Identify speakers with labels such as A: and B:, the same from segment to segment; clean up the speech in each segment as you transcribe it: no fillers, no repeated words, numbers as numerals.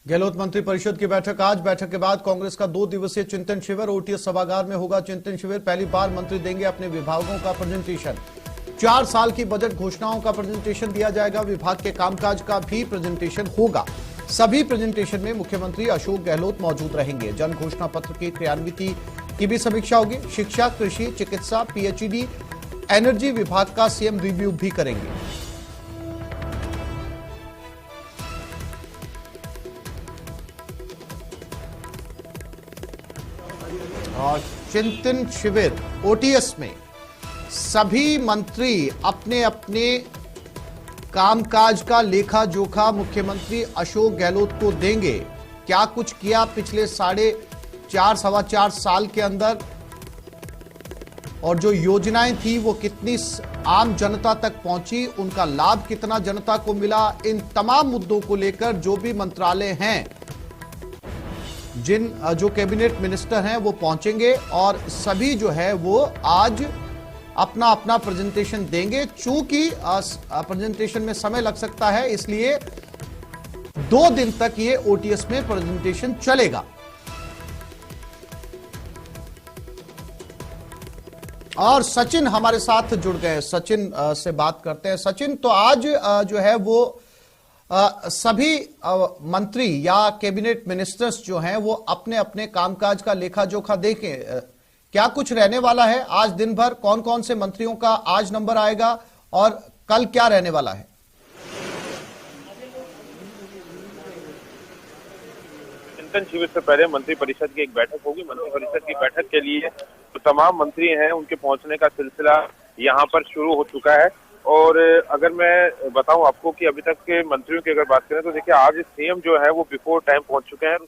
A: गहलोत मंत्री परिषद की बैठक आज। बैठक के बाद कांग्रेस का 2 दिवसीय चिंतन शिविर ओटीएस सभागार में होगा चिंतन शिविर। पहली बार मंत्री देंगे अपने विभागों का प्रेजेंटेशन। 4 साल की बजट घोषणाओं का प्रेजेंटेशन दिया जाएगा। विभाग के कामकाज का भी प्रेजेंटेशन होगा। सभी प्रेजेंटेशन में मुख्यमंत्री अशोक गहलोत मौजूद रहेंगे। जन घोषणा पत्र की क्रियान्विति की भी समीक्षा होगी। शिक्षा, कृषि, चिकित्सा, पीएचईडी, एनर्जी विभाग का सीएम रिव्यू भी करेंगे। और चिंतन शिविर ओटीएस में सभी मंत्री अपने अपने कामकाज का लेखा जोखा मुख्यमंत्री अशोक गहलोत को देंगे। क्या कुछ किया पिछले 4.5 साल के अंदर, और जो योजनाएं थी वो कितनी आम जनता तक पहुंची, उनका लाभ कितना जनता को मिला, इन तमाम मुद्दों को लेकर जो भी मंत्रालय हैं, जो कैबिनेट मिनिस्टर हैं वो पहुंचेंगे और सभी जो है वो आज अपना अपना प्रेजेंटेशन देंगे। चूंकि प्रेजेंटेशन में समय लग सकता है, इसलिए 2 दिन तक ये ओटीएस में प्रेजेंटेशन चलेगा। और सचिन हमारे साथ जुड़ गए। सचिन से बात करते हैं। सचिन, तो आज जो है वो सभी मंत्री या कैबिनेट मिनिस्टर्स जो हैं वो अपने अपने कामकाज का लेखा जोखा देखें। क्या कुछ रहने वाला है आज दिन भर? कौन कौन से मंत्रियों का आज नंबर आएगा और कल क्या रहने वाला है?
B: चिंतन शिविर से पहले मंत्री परिषद की एक बैठक होगी। मंत्री परिषद की बैठक के लिए जो तमाम मंत्री हैं उनके पहुंचने का सिलसिला यहां पर शुरू हो चुका है। और अगर मैं बताऊं आपको कि अभी तक के मंत्रियों की अगर बात करें तो देखिए आज सीएम जो है वो बिफोर टाइम पहुंच चुके हैं।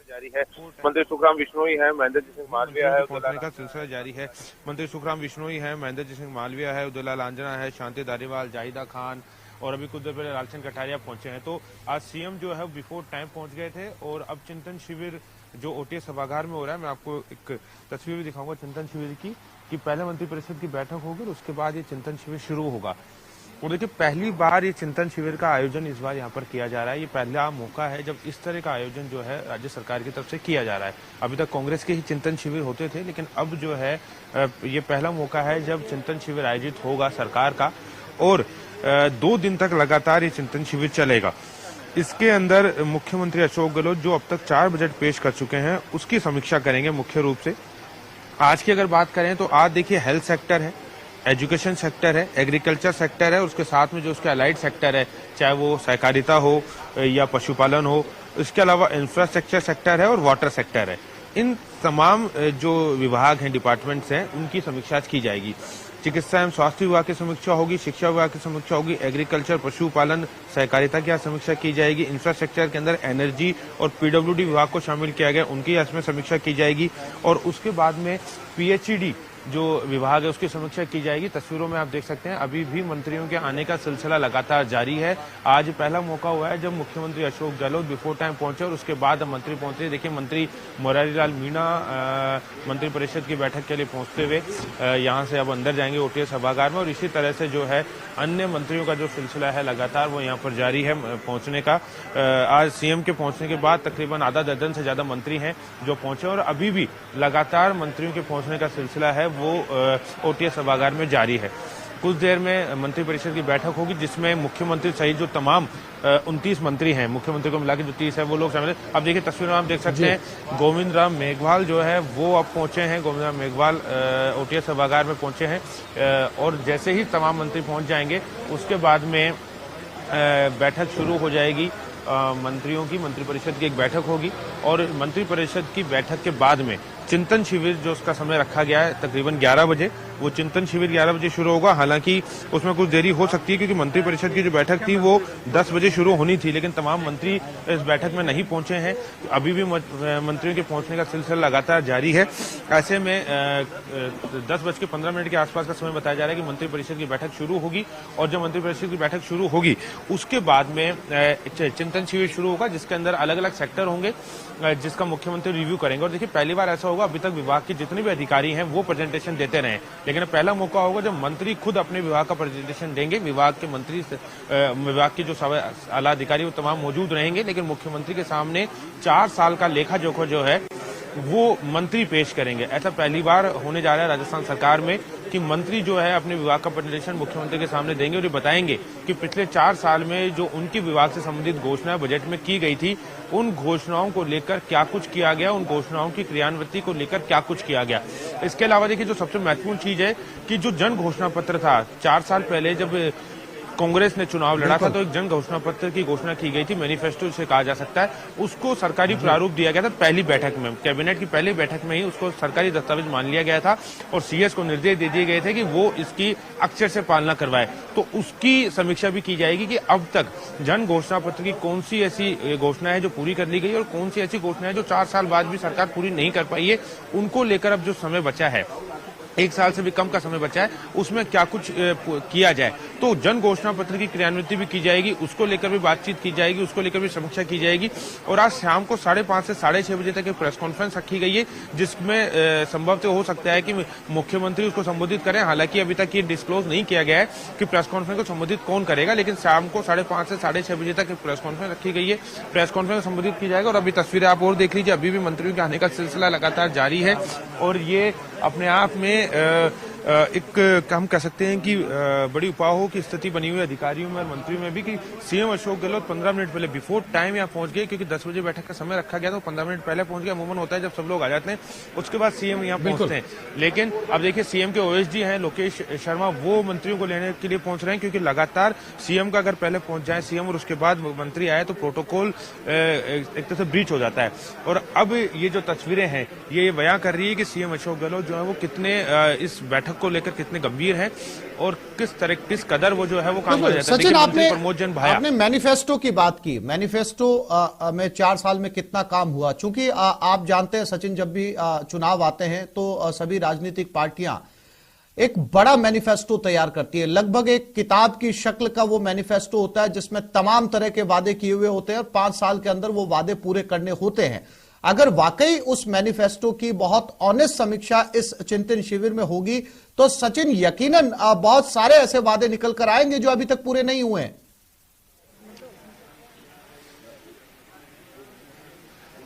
B: जारी है। मंत्री सुखराम बिश्नोई है, महेंद्र जी सिंह मालविया है,
C: पहुंचने का सिलसिला जारी है। मंत्री सुखराम बिश्नोई है, महेंद्र जी सिंह मालविया है, उदयलाल आंजना है, शांति धारीवाल, जाहिदा खान और अभी कुछ देर पहले लालचंद कटारिया पहुंचे हैं। तो आज सीएम जो है बिफोर टाइम पहुंच गए थे और अब चिंतन शिविर जो ओटीएस सभागार में हो रहा है, मैं आपको एक तस्वीर भी दिखाऊंगा चिंतन शिविर की, कि पहले मंत्री परिषद की बैठक होगी और उसके बाद ये चिंतन शिविर शुरू होगा। और देखिए पहली बार ये चिंतन शिविर का आयोजन इस बार यहाँ पर किया जा रहा है। ये पहला मौका है जब इस तरह का आयोजन जो है राज्य सरकार की तरफ से किया जा रहा है। अभी तक कांग्रेस के ही चिंतन शिविर होते थे, लेकिन अब जो है ये पहला मौका है जब चिंतन शिविर आयोजित होगा सरकार का। और 2 दिन तक लगातार ये चिंतन शिविर चलेगा। इसके अंदर मुख्यमंत्री अशोक गहलोत जो अब तक 4 बजट पेश कर चुके हैं उसकी समीक्षा करेंगे मुख्य रूप से। आज की अगर बात करें तो आज देखिए हेल्थ सेक्टर है, एजुकेशन सेक्टर है, एग्रीकल्चर सेक्टर है, उसके साथ में जो उसके अलाइड सेक्टर है, चाहे वो सहकारिता हो या पशुपालन हो, इसके अलावा इंफ्रास्ट्रक्चर सेक्टर है और वाटर सेक्टर है। इन तमाम जो विभाग हैं, डिपार्टमेंट्स हैं, उनकी समीक्षा की जाएगी। चिकित्सा एवं स्वास्थ्य विभाग की समीक्षा होगी, शिक्षा विभाग की समीक्षा होगी, एग्रीकल्चर, पशुपालन, सहकारिता की समीक्षा की जाएगी। इंफ्रास्ट्रक्चर के अंदर एनर्जी और पीडब्ल्यूडी विभाग को शामिल किया गया, उनकी इसमें समीक्षा की जाएगी। और उसके बाद में पीएचईडी जो विभाग है उसकी समीक्षा की जाएगी। तस्वीरों में आप देख सकते हैं अभी भी मंत्रियों के आने का सिलसिला लगातार जारी है। आज पहला मौका हुआ है जब मुख्यमंत्री अशोक गहलोत बिफोर टाइम पहुंचे और उसके बाद मंत्री पहुंचे। देखिए मंत्री मुरारी लाल मीणा मंत्री परिषद की बैठक के लिए पहुंचते हुए यहां से अब अंदर जाएंगे ओटीएस सभागार में। और इसी तरह से जो है अन्य मंत्रियों का जो सिलसिला है लगातार वो यहाँ पर जारी है पहुंचने का। आज सीएम के पहुंचने के बाद तकरीबन आधा दर्जन से ज्यादा मंत्री हैं जो पहुंचे और अभी भी लगातार मंत्रियों के पहुंचने का सिलसिला है वो ओटीएस सभागार में जारी है। कुछ देर में मंत्री परिषद की बैठक होगी जिसमें मुख्यमंत्री सहित जो तमाम 29 मंत्री हैं, मुख्यमंत्री को मिलाकर जो 30 है वो लोग शामिल हैं। अब देखिए तस्वीर में आप देख सकते हैं गोविंद राम मेघवाल जो है वो अब पहुंचे हैं। गोविंद राम मेघवाल ओटीएस सभागार में पहुंचे हैं और जैसे ही तमाम मंत्री पहुंच जाएंगे उसके बाद में बैठक शुरू हो जाएगी। मंत्रियों की मंत्री परिषद की एक बैठक होगी और मंत्री परिषद की बैठक के बाद में चिंतन शिविर जो उसका समय रखा गया है तकरीबन 11 बजे, वो चिंतन शिविर 11 बजे शुरू होगा। हालांकि उसमें कुछ देरी हो सकती है क्योंकि मंत्री परिषद की जो बैठक थी वो 10 बजे शुरू होनी थी, लेकिन तमाम मंत्री इस बैठक में नहीं पहुंचे हैं। अभी भी मंत्रियों के पहुंचने का सिलसिला लगातार जारी है। ऐसे में 10:15 के आसपास का समय बताया जा रहा है कि मंत्री परिषद की बैठक शुरू होगी और जब मंत्री परिषद की बैठक शुरू होगी उसके बाद में चिंतन शिविर शुरू होगा जिसके अंदर अलग अलग सेक्टर होंगे जिसका मुख्यमंत्री रिव्यू करेंगे। और देखिए पहली बार ऐसा होगा, अभी तक विभाग के जितने भी अधिकारी हैं वो प्रेजेंटेशन देते रहे, लेकिन पहला मौका होगा जब मंत्री खुद अपने विभाग का प्रेजेंटेशन देंगे। विभाग के मंत्री, विभाग के जो आला अधिकारी वो तमाम मौजूद रहेंगे, लेकिन मुख्यमंत्री के सामने 4 साल का लेखा जोखा जो है वो मंत्री पेश करेंगे। ऐसा पहली बार होने जा रहा है राजस्थान सरकार में कि मंत्री जो है अपने विभाग का प्रेजेंटेशन मुख्यमंत्री के सामने देंगे और ये बताएंगे कि पिछले 4 साल में जो उनकी विभाग से संबंधित घोषणाएं बजट में की गई थी, उन घोषणाओं को लेकर क्या कुछ किया गया, उन घोषणाओं की क्रियान्विति को लेकर क्या कुछ किया गया। इसके अलावा देखिए, जो सबसे महत्वपूर्ण चीज है कि जो जन घोषणा पत्र था 4 साल पहले जब कांग्रेस ने चुनाव लड़ा था तो एक जन घोषणा पत्र की घोषणा की गई थी, मैनिफेस्टो जिसे कहा जा सकता है, उसको सरकारी प्रारूप दिया गया था पहली बैठक में। कैबिनेट की पहली बैठक में ही उसको सरकारी दस्तावेज मान लिया गया था और सीएस को निर्देश दे दिए गए थे कि वो इसकी अक्षर से पालना करवाए। तो उसकी समीक्षा भी की जाएगी कि अब तक जन घोषणा पत्र की कौन सी ऐसी घोषणा है जो पूरी कर ली गई और कौन सी ऐसी घोषणा है जो 4 साल बाद भी सरकार पूरी नहीं कर पाई है। उनको लेकर अब जो समय बचा है, 1 साल से भी कम का समय बचा है, उसमें क्या कुछ किया जाए। तो जन घोषणा पत्र की क्रियान्विति भी की जाएगी, उसको लेकर भी बातचीत की जाएगी, उसको लेकर भी समीक्षा की जाएगी। और आज शाम को 5:30 से 6:30 बजे तक एक प्रेस कॉन्फ्रेंस रखी गई है, जिसमें संभवतः हो सकता है कि मुख्यमंत्री उसको संबोधित करें। हालांकि अभी तक ये डिस्क्लोज नहीं किया गया है कि प्रेस कॉन्फ्रेंस को संबोधित कौन करेगा, लेकिन शाम को 5:30 से 6:30 बजे तक एक प्रेस कॉन्फ्रेंस रखी गई है। प्रेस कॉन्फ्रेंस संबोधित की जाएगा और अभी तस्वीरें आप और देख लीजिए, अभी भी मंत्रियों के आने का सिलसिला लगातार जारी है और ये अपने आप में एक हम कह सकते हैं कि बड़ी उपाहों की स्थिति बनी हुई है अधिकारियों में और मंत्रियों में भी कि सीएम अशोक गहलोत 15 मिनट पहले बिफोर टाइम यहाँ पहुंच गए, क्योंकि 10 बजे बैठक का समय रखा गया तो 15 मिनट पहले पहुंच गया। अमूमन होता है जब सब लोग आ जाते हैं उसके बाद सीएम यहाँ पहुंचते हैं, लेकिन अब देखिए सीएम के ओएसडी हैं लोकेश शर्मा, वो मंत्रियों को लेने के लिए पहुंच रहे हैं, क्योंकि लगातार सीएम का अगर पहले पहुंच जाए सीएम और उसके बाद मंत्री आए तो प्रोटोकॉल एक तरह से ब्रीच हो जाता है। और अब ये जो तस्वीरें हैं ये बयां कर रही है कि सीएम अशोक गहलोत जो है वो कितने इस बैठक को लेकर कितने गंभीर है और किस कदर वो जो है वो काम कर जाता है।
A: सचिन, आपने मैनिफेस्टो की बात की। मैनिफेस्टो में 4 साल में कितना काम हुआ? चूंकि आप जानते हैं सचिन, जब भी चुनाव आते हैं तो सभी राजनीतिक पार्टियां एक बड़ा मैनिफेस्टो तैयार करती है। लगभग एक किताब की शक्ल का वो मैनिफेस्टो होता है जिसमें तमाम तरह के वादे किए हुए होते हैं और 5 साल के अंदर वो वादे पूरे करने होते हैं। अगर वाकई उस मैनिफेस्टो की बहुत ऑनेस्ट समीक्षा इस चिंतन शिविर में होगी तो सचिन यकीनन बहुत सारे ऐसे वादे निकल कर आएंगे जो अभी तक पूरे नहीं हुए हैं।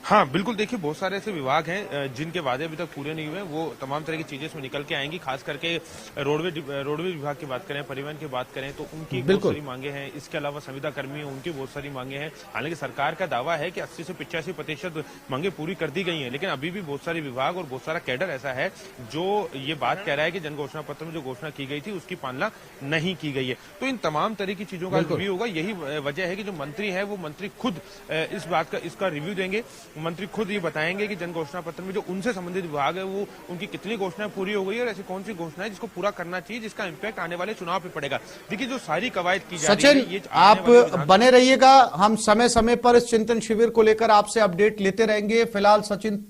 C: हाँ बिल्कुल, देखिए बहुत सारे ऐसे विभाग हैं जिनके वादे अभी तक पूरे नहीं हुए, वो तमाम तरह की चीजें इसमें निकल के आएंगी। खास करके रोडवेज विभाग की बात करें, परिवहन की बात करें तो उनकी बहुत सारी मांगे हैं। इसके अलावा संविदा कर्मी हैं, उनकी बहुत सारी मांगे हैं। हालांकि सरकार का दावा है कि 80 से 85% मांगे पूरी कर दी गई हैं, लेकिन अभी भी बहुत सारे विभाग और बहुत सारा कैडर ऐसा है जो ये बात कह रहा है कि जन घोषणा पत्र में जो घोषणा की गई थी उसकी पालना नहीं की गई है। तो इन तमाम तरह की चीजों का रिव्यू होगा। यही वजह है कि जो मंत्री है वो मंत्री खुद इस बात का इसका रिव्यू देंगे। मंत्री खुद ये बताएंगे कि जन घोषणा पत्र में जो उनसे संबंधित विभाग है वो उनकी कितनी घोषणाएं पूरी हो गई है और ऐसी कौन सी घोषणा है जिसको पूरा करना चाहिए, जिसका इंपैक्ट आने वाले चुनाव पे पड़ेगा। देखिए जो सारी कवायद की जा रही है,
A: सचिन आप बने रहिएगा, हम समय समय पर इस चिंतन शिविर को लेकर आपसे अपडेट लेते रहेंगे। फिलहाल सचिन